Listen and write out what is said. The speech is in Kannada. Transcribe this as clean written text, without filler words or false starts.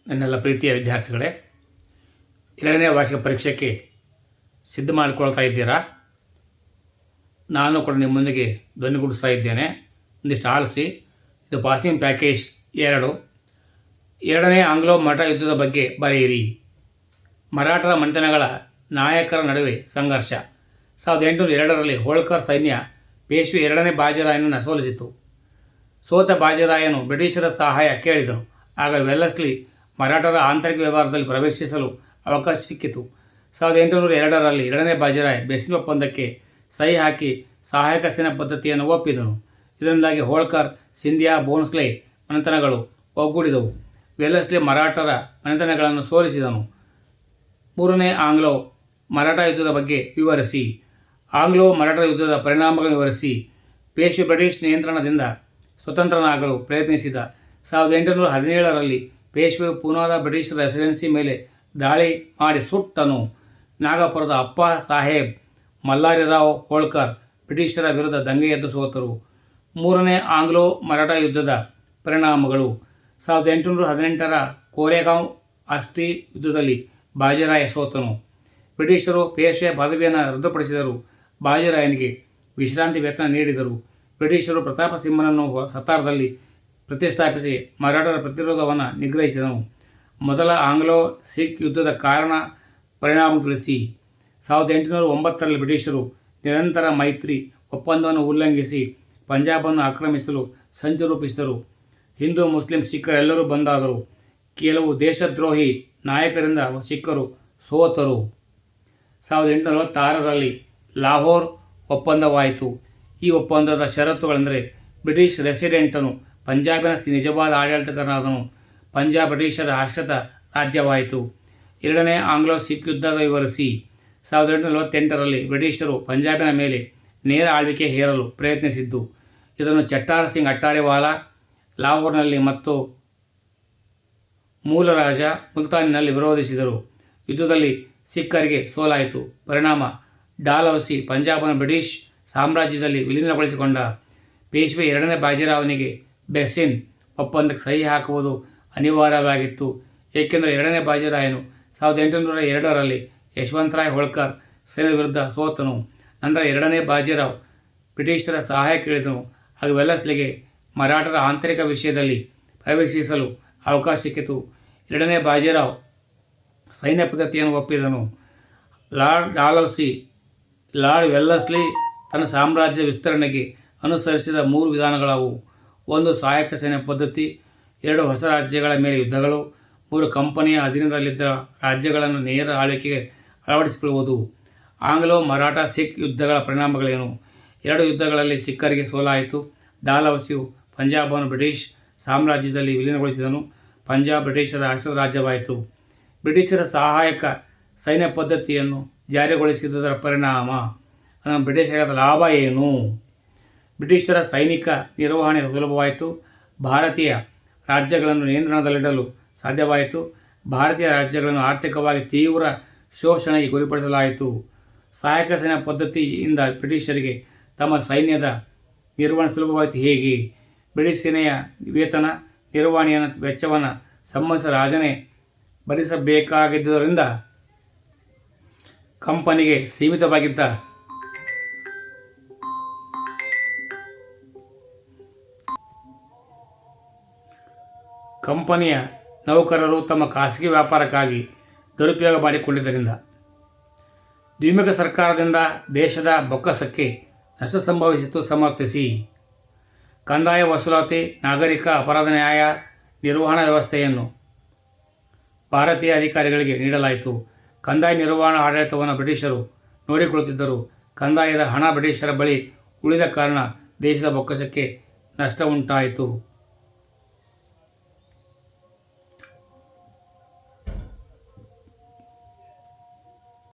ನನ್ನೆಲ್ಲ ಪ್ರೀತಿಯ ವಿದ್ಯಾರ್ಥಿಗಳೇ, 2ನೇ ವಾರ್ಷಿಕ ಪರೀಕ್ಷೆಗೆ ಸಿದ್ಧ ಮಾಡಿಕೊಳ್ತಾ ಇದ್ದೀರಾ? ನಾನು ಕೂಡ ನಿಮ್ಮೊಂದಿಗೆ ಧ್ವನಿಗೂಡಿಸ್ತಾ ಇದ್ದೇನೆ. ಒಂದಿಷ್ಟು ಆಲಿಸಿ. ಇದು ಪಾಸಿಂಗ್ ಪ್ಯಾಕೇಜ್ 2. 2ನೇ ಆಂಗ್ಲೋ ಮರಾಠ ಯುದ್ಧದ ಬಗ್ಗೆ ಬರೆಯಿರಿ. ಮರಾಠರ ಮನೆತನಗಳ ನಾಯಕರ ನಡುವೆ ಸಂಘರ್ಷ. 1802ರಲ್ಲಿ ಹೋಳ್ಕರ್ ಸೈನ್ಯ ಪೇಶ್ವೆ 2ನೇ ಬಾಜಿರಾಯನನ್ನು ಸೋಲಿಸಿತು. ಸೋತ ಬಾಜಿರಾಯನು ಬ್ರಿಟಿಷರ ಸಹಾಯ ಕೇಳಿದನು. ಆಗ ವೆಲ್ಲೆಸ್ಲಿ ಮರಾಠರ ಆಂತರಿಕ ವ್ಯವಹಾರದಲ್ಲಿ ಪ್ರವೇಶಿಸಲು ಅವಕಾಶ ಸಿಕ್ಕಿತು. 1802ರಲ್ಲಿ 2ನೇ ಬಾಜಿರಾಯ್ ಬೆಸ್ಸಿನ್ ಒಪ್ಪಂದಕ್ಕೆ ಸಹಿ ಹಾಕಿ ಸಹಾಯಕ ಸೇನಾ ಪದ್ಧತಿಯನ್ನು ಒಪ್ಪಿದನು. ಇದರಿಂದಾಗಿ ಹೋಳ್ಕರ್, ಸಿಂಧಿಯಾ, ಭೋನ್ಸ್ಲೆ ಮನೆತನಗಳು ಒಗ್ಗೂಡಿದವು. ವೆಲ್ಲೆಸ್ಲಿ ಮರಾಠರ ಮನೆತನಗಳನ್ನು ಸೋಲಿಸಿದನು. 3ನೇ ಆಂಗ್ಲೋ ಮರಾಠ ಯುದ್ಧದ ಬಗ್ಗೆ ವಿವರಿಸಿ. ಆಂಗ್ಲೋ ಮರಾಠ ಯುದ್ಧದ ಪರಿಣಾಮಗಳನ್ನು ವಿವರಿಸಿ. ಪೇಶ್ವೆ ಬ್ರಿಟಿಷ್ ನಿಯಂತ್ರಣದಿಂದ ಸ್ವತಂತ್ರನಾಗಲು ಪ್ರಯತ್ನಿಸಿದ. 1817ರಲ್ಲಿ ಪೇಶ್ವೆ ಪೂನಾದ ಬ್ರಿಟಿಷ್ ರೆಸಿಡೆನ್ಸಿ ಮೇಲೆ ದಾಳಿ ಮಾಡಿ ಸುಟ್ಟನು. ನಾಗಪುರದ ಅಪ್ಪ ಸಾಹೇಬ್ ಮಲ್ಲಾರಿರಾವ್ ಹೋಳ್ಕರ್ ಬ್ರಿಟಿಷರ ವಿರುದ್ಧ ದಂಗೆ ಎದ್ದು ಸೋತರು. 3ನೇ ಆಂಗ್ಲೋ ಮರಾಠ ಯುದ್ಧದ ಪರಿಣಾಮಗಳು. 1818ರ ಕೋರೆಗಾಂವ್ ಅಸ್ಟಿ ಯುದ್ಧದಲ್ಲಿ ಬಾಜಿರಾಯ ಸೋತನು. ಬ್ರಿಟಿಷರು ಪೇಶ್ವೆ ಪದವಿಯನ್ನು ರದ್ದುಪಡಿಸಿದರು. ಬಾಜಿರಾಯನಿಗೆ ವಿಶ್ರಾಂತಿ ವೇತನ ನೀಡಿದರು. ಬ್ರಿಟಿಷರು ಪ್ರತಾಪ ಸಿಂಹನನ್ನು ಸತಾರದಲ್ಲಿ ಪ್ರತಿಷ್ಠಾಪಿಸಿ ಮರಾಠರ ಪ್ರತಿರೋಧವನ್ನು ನಿಗ್ರಹಿಸಿದನು. ಮೊದಲ ಆಂಗ್ಲೋ ಸಿಖ್ ಯುದ್ಧದ ಕಾರಣ ಪರಿಣಾಮ ತಿಳಿಸಿ. 1809ರಲ್ಲಿ ಬ್ರಿಟಿಷರು ನಿರಂತರ ಮೈತ್ರಿ ಒಪ್ಪಂದವನ್ನು ಉಲ್ಲಂಘಿಸಿ ಪಂಜಾಬನ್ನು ಆಕ್ರಮಿಸಲು ಸಂಚು ರೂಪಿಸಿದರು. ಹಿಂದೂ, ಮುಸ್ಲಿಂ, ಸಿಖ್ಖರೆಲ್ಲರೂ ಬಂದಾದರು. ಕೆಲವು ದೇಶದ್ರೋಹಿ ನಾಯಕರಿಂದ ಸಿಖ್ಖರು ಸೋತರು. 1846ರಲ್ಲಿ ಲಾಹೋರ್ ಒಪ್ಪಂದವಾಯಿತು. ಈ ಒಪ್ಪಂದದ ಷರತ್ತುಗಳೆಂದರೆ ಬ್ರಿಟಿಷ್ ರೆಸಿಡೆಂಟನು ಪಂಜಾಬಿನ ನಿಜವಾದ ಆಡಳಿತಗಾರನಾದನು. ಪಂಜಾಬ್ ಬ್ರಿಟಿಷರ ಆಶ್ರಿತ ರಾಜ್ಯವಾಯಿತು. 2ನೇ ಆಂಗ್ಲೋ ಸಿಖ್ ಯುದ್ಧದ ವಿವರಿಸಿ. 1848ರಲ್ಲಿ ಬ್ರಿಟಿಷರು ಪಂಜಾಬಿನ ಮೇಲೆ ನೇರ ಆಳ್ವಿಕೆ ಹೇರಲು ಪ್ರಯತ್ನಿಸಿದ್ದು. ಇದನ್ನು ಚಟ್ಟಾರ್ ಸಿಂಗ್ ಅಟ್ಟಾರಿವಾಲಾ ಲಾಹೋರ್ನಲ್ಲಿ ಮತ್ತು ಮೂಲ ರಾಜ ಮುಲ್ತಾನಿನಲ್ಲಿ ವಿರೋಧಿಸಿದರು. ಯುದ್ಧದಲ್ಲಿ ಸಿಖ್ಖರಿಗೆ ಸೋಲಾಯಿತು. ಪರಿಣಾಮ ಡಾಲ್ಹೌಸಿ ಪಂಜಾಬನ್ನು ಬ್ರಿಟಿಷ್ ಸಾಮ್ರಾಜ್ಯದಲ್ಲಿ ವಿಲೀನಗೊಳಿಸಿಕೊಂಡ. ಪೇಶ್ವೆ 2ನೇ ಬಾಜಿರಾವನಿಗೆ ಬೆಸ್ಸಿನ್ ಒಪ್ಪಂದಕ್ಕೆ ಸಹಿ ಹಾಕುವುದು ಅನಿವಾರ್ಯವಾಗಿತ್ತು. ಏಕೆಂದರೆ 2ನೇ ಬಾಜಿರಾಯನು 1802ರಲ್ಲಿ ಯಶವಂತರಾಯ್ ಹೋಳ್ಕರ್ ಸೈನ್ಯದ ವಿರುದ್ಧ ಸೋತನು. ನಂತರ 2ನೇ ಬಾಜಿರಾವ್ ಬ್ರಿಟಿಷರ ಸಹಾಯ ಕೇಳಿದನು. ಆಗ ವೆಲ್ಲೆಸ್ಲಿಗೆ ಮರಾಠರ ಆಂತರಿಕ ವಿಷಯದಲ್ಲಿ ಪ್ರವೇಶಿಸಲು ಅವಕಾಶ ಸಿಕ್ಕಿತು. 2ನೇ ಬಾಜಿರಾವ್ ಸೈನ್ಯ ಪದ್ಧತಿಯನ್ನು ಒಪ್ಪಿದನು. ಲಾರ್ಡ್ ಡಾಲ್ಹೌಸಿ ಲಾರ್ಡ್ ವೆಲ್ಲೆಸ್ಲಿ ತನ್ನ ಸಾಮ್ರಾಜ್ಯ ವಿಸ್ತರಣೆಗೆ ಅನುಸರಿಸಿದ 3 ವಿಧಾನಗಳವು. 1. ಸಹಾಯಕ ಸೈನ್ಯ ಪದ್ಧತಿ. 2. ಹೊಸ ರಾಜ್ಯಗಳ ಮೇಲೆ ಯುದ್ಧಗಳು. 3. ಕಂಪನಿಯ ಅಧೀನದಲ್ಲಿದ್ದ ರಾಜ್ಯಗಳನ್ನು ನೇರ ಆಳ್ವಿಕೆಗೆ ಅಳವಡಿಸಿಕೊಳ್ಳುವುದು. ಆಂಗ್ಲೋ ಮರಾಠ ಸಿಖ್ ಯುದ್ಧಗಳ ಪರಿಣಾಮಗಳೇನು? 2 ಯುದ್ಧಗಳಲ್ಲಿ ಸಿಖ್ಖರಿಗೆ ಸೋಲಾಯಿತು. ಡಾಲ್ಹೌಸಿಯು ಪಂಜಾಬನ್ನು ಬ್ರಿಟಿಷ್ ಸಾಮ್ರಾಜ್ಯದಲ್ಲಿ ವಿಲೀನಗೊಳಿಸಿದನು. ಪಂಜಾಬ್ ಬ್ರಿಟಿಷರ ಆಶ್ರಿತ ರಾಜ್ಯವಾಯಿತು. ಬ್ರಿಟಿಷರ ಸಹಾಯಕ ಸೈನ್ಯ ಪದ್ಧತಿಯನ್ನು ಜಾರಿಗೊಳಿಸಿದುದರ ಪರಿಣಾಮ. ಅದನ್ನು ಬ್ರಿಟಿಷರ ಲಾಭ ಏನು? ಬ್ರಿಟಿಷರ ಸೈನಿಕ ನಿರ್ವಹಣೆ ಸುಲಭವಾಯಿತು. ಭಾರತೀಯ ರಾಜ್ಯಗಳನ್ನು ನಿಯಂತ್ರಣದಲ್ಲಿಡಲು ಸಾಧ್ಯವಾಯಿತು. ಭಾರತೀಯ ರಾಜ್ಯಗಳನ್ನು ಆರ್ಥಿಕವಾಗಿ ತೀವ್ರ ಶೋಷಣೆಗೆ ಗುರಿಪಡಿಸಲಾಯಿತು. ಸಹಾಯಕ ಸೈನ್ಯ ಪದ್ಧತಿಯಿಂದ ಬ್ರಿಟಿಷರಿಗೆ ತಮ್ಮ ಸೈನ್ಯದ ನಿರ್ವಹಣೆ ಸುಲಭವಾಯಿತು. ಹೇಗೆ? ಬ್ರಿಟಿಷ್ ಸೇನೆಯ ವೇತನ ನಿರ್ವಹಣೆಯ ವೆಚ್ಚವನ್ನು ಸಂಬಂಧಿಸಿದ ರಾಜನೇ ಭರಿಸಬೇಕಾಗಿದ್ದುದರಿಂದ ಕಂಪನಿಗೆ ಸೀಮಿತವಾಗಿದ್ದ ಕಂಪನಿಯ ನೌಕರರು ತಮ್ಮ ಖಾಸಗಿ ವ್ಯಾಪಾರಕ್ಕಾಗಿ ದುರುಪಯೋಗ ಮಾಡಿಕೊಂಡಿದ್ದರಿಂದ ದ್ವಿಮುಖ ಸರ್ಕಾರದಿಂದ ದೇಶದ ಬೊಕ್ಕಸಕ್ಕೆ ನಷ್ಟ ಸಂಭವಿಸಿತು. ಸಮರ್ಥಿಸಿ. ಕಂದಾಯ ವಸೂಲಾತಿ, ನಾಗರಿಕ ಅಪರಾಧ ನ್ಯಾಯ ನಿರ್ವಹಣಾ ವ್ಯವಸ್ಥೆಯನ್ನು ಭಾರತೀಯ ಅಧಿಕಾರಿಗಳಿಗೆ ನೀಡಲಾಯಿತು. ಕಂದಾಯ ನಿರ್ವಹಣಾ ಆಡಳಿತವನ್ನು ಬ್ರಿಟಿಷರು ನೋಡಿಕೊಳ್ಳುತ್ತಿದ್ದರು. ಕಂದಾಯದ ಹಣ ಬ್ರಿಟಿಷರ ಬಳಿ ಉಳಿದ ಕಾರಣ ದೇಶದ ಬೊಕ್ಕಸಕ್ಕೆ ನಷ್ಟ ಉಂಟಾಯಿತು.